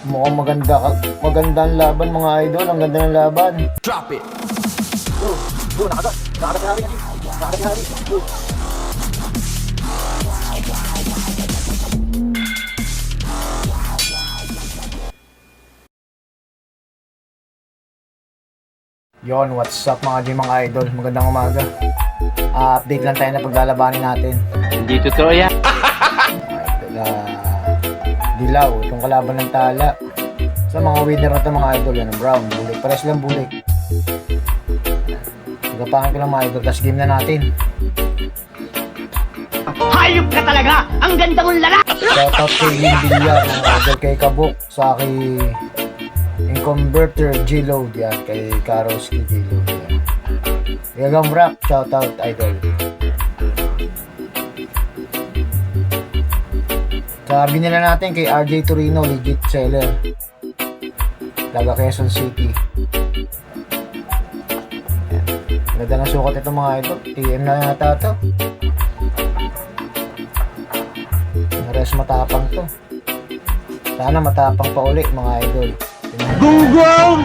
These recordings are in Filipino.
Mukhang magandang laban mga idol. Ang ganda ng laban. Drop it. Nakagat na rin. Nakagat na rin. Yon, what's up mga idol? Magandang umaga. Update lang tayo na paglalabanin natin. Hindi totoo yan. Idol, dilaw, itong kalaban ng tala. Sa mga winner na ito mga idol, yan ang brown, bulik. Pares lang bulik. Nagapakan ko lang mga idol, tapos game na natin. Hayop ka talaga! Ang ganda mong lalaki! Shoutout kay Lynn Villar, mga idol, kay Kabuk, sa aking Inconverter G-Load, yan, kay Karoski G-Load, yan. Gagang Rock, shoutout idol. Sabi nila natin kay RJ Torino, legit seller. Taga Quezon City. Yan. Ganda ng sukat ito mga idol. TM na yata ito. Res matapang to. Sana matapang pa uli mga idol. Gunggong!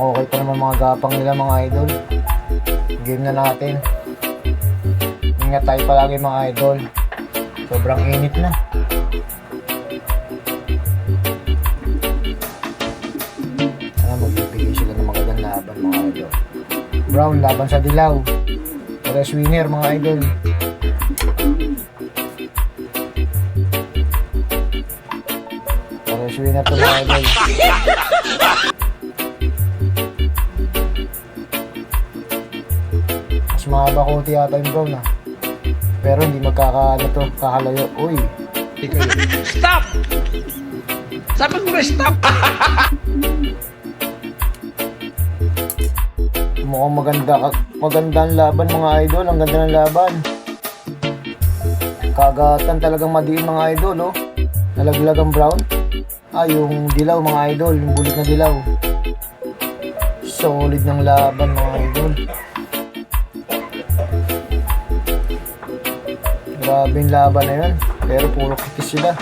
Okay pa naman mga gapang nila mga idol. Game na natin. Ingat tayo palagi mga idol. Sobrang init na. Sana magbibigay sila ng magandang laban mga idol. Brown laban sa dilaw. Pares winner mga idol. Pares winner to mga idol. Mas mahaba ko yata yung brown pero hindi kakalayo. Uy, Stop! Sabi ko stop! mukhang magandang laban mga idol. Ang ganda ng laban. Kagatan talagang madiin mga idol, oh. Nalaglag ang brown. Yung dilaw mga idol, yung bulik na dilaw. Solid ng laban mga idol. Grabe yung laban na yun, pero puro kikis sila.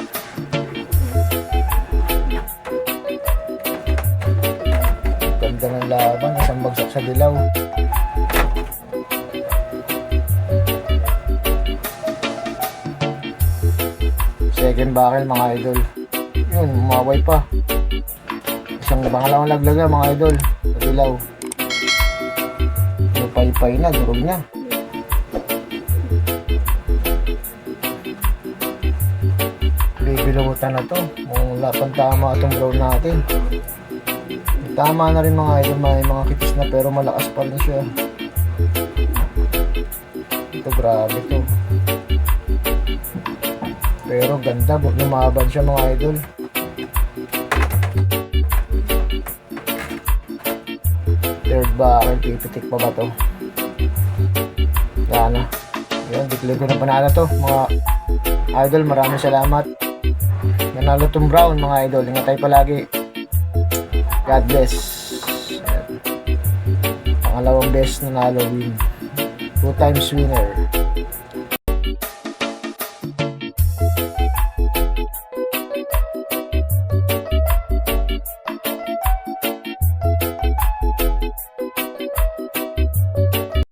Ganda ng laban, isang bagsak sa dilaw. Second barrel mga idol. Yun, umaway pa. Isang pangalawang laglaga mga idol sa dilaw. Pay-pay na, durog na. Bibilutan na to. Mula pang tama itong brown natin. Tama na rin mga idol, may mga kitis na pero malakas pa rin siya. Ito grabe to. Pero ganda, lumaban siya mga idol. Third barrel, pipitik pa ba to? Yan na. Yan, declare ko na panalo to mga idol. Maraming salamat. Nanalo tong brown mga idol. Ingat tayo palagi. God bless. Ayan. Pangalawang best na nalo win. 2 times winner.